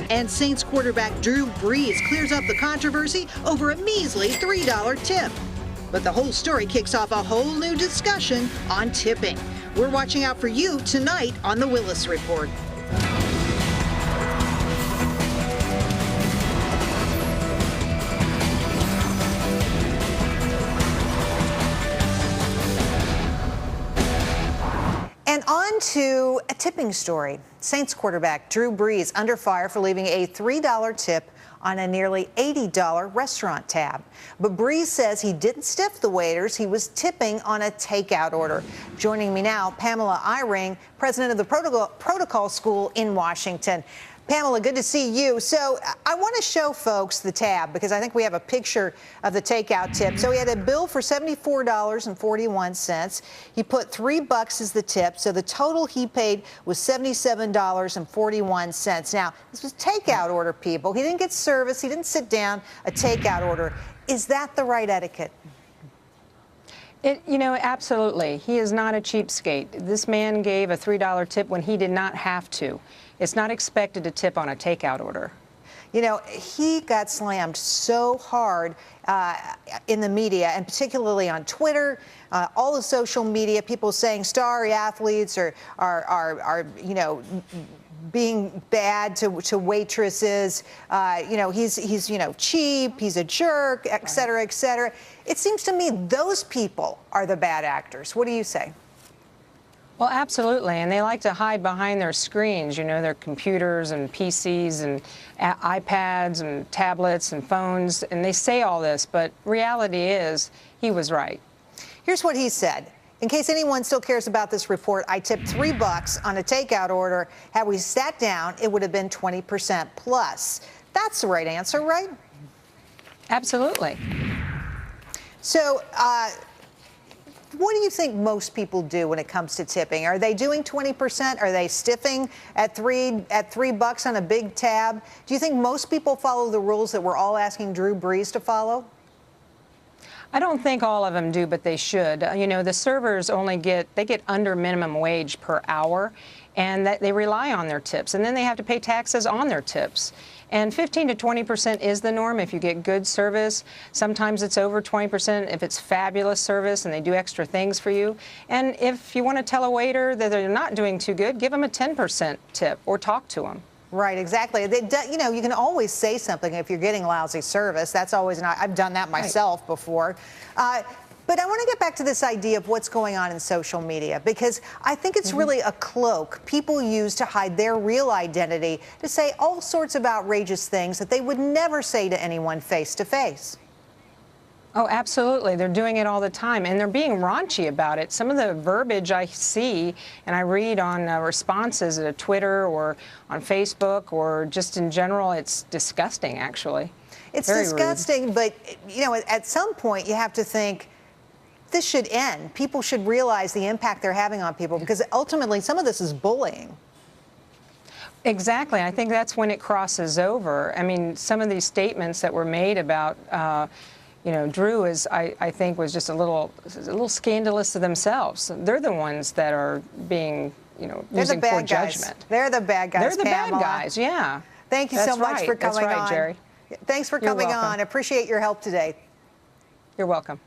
And Saints quarterback Drew Brees clears up the controversy over a measly $3 tip. But the whole story kicks off a whole new discussion on tipping. We're watching out for you tonight on The Willis Report. And on to a tipping story. Saints quarterback Drew Brees under fire for leaving a $3 tip on a nearly $80 restaurant tab. But Brees says he didn't stiff the waiters. He was tipping on a takeout order. Joining me now, Pamela Eyring, president of the Protocol School in Washington. Pamela, good to see you. So I want to show folks the tab because I think we have a picture of the takeout tip. So he had a bill for $74.41. He put $3 as the tip. So the total he paid was $77.41. Now, this was takeout order, people. He didn't get service. He didn't sit down, a takeout order. Is that the right etiquette? Absolutely. He is not a cheapskate. This man gave a $3 tip when he did not have to. It's not expected to tip on a takeout order. He got slammed so hard in the media, and particularly on Twitter, all the social media, people saying starry athletes are being bad to waitresses. He's cheap, he's a jerk, et cetera, et cetera. It seems to me those people are the bad actors. What do you say? Well, absolutely, and they like to hide behind their screens, their computers and PCs and iPads and tablets and phones, and they say all this, but reality is he was right. Here's what he said. In case anyone still cares about this report, I tipped $3 on a takeout order. Had we sat down, it would have been 20% plus. That's the right answer, right? Absolutely. So, what do you think most people do when it comes to tipping? Are they doing 20%? Are they stiffing at $3 on a big tab? Do you think most people follow the rules that we're all asking Drew Brees to follow? I don't think all of them do, but they should. The servers only get under minimum wage per hour, and that they rely on their tips, and then they have to pay taxes on their tips. And 15 to 20% is the norm if you get good service. Sometimes it's over 20% if it's fabulous service and they do extra things for you. And if you want to tell a waiter that they're not doing too good, give them a 10% tip or talk to them. Right, exactly. You can always say something if you're getting lousy service. That's always I've done that myself before. But I want to get back to this idea of what's going on in social media, because I think it's really a cloak people use to hide their real identity, to say all sorts of outrageous things that they would never say to anyone face to face. Oh, absolutely. They're doing it all the time, and they're being raunchy about it. Some of the verbiage I see and I read on responses at Twitter or on Facebook or just in general, it's disgusting, actually. It's very disgusting, rude. But, at some point you have to think, this should end. People should realize the impact they're having on people, because ultimately some of this is bullying. Exactly. I think that's when it crosses over. I mean, some of these statements that were made about, Drew I think was just a little scandalous to themselves. They're the ones that are being, using poor judgment. They're the bad guys. They're the bad guys, yeah. Thank you so much for coming on. That's right, Gerri. Thanks for coming on. Appreciate your help today. You're welcome.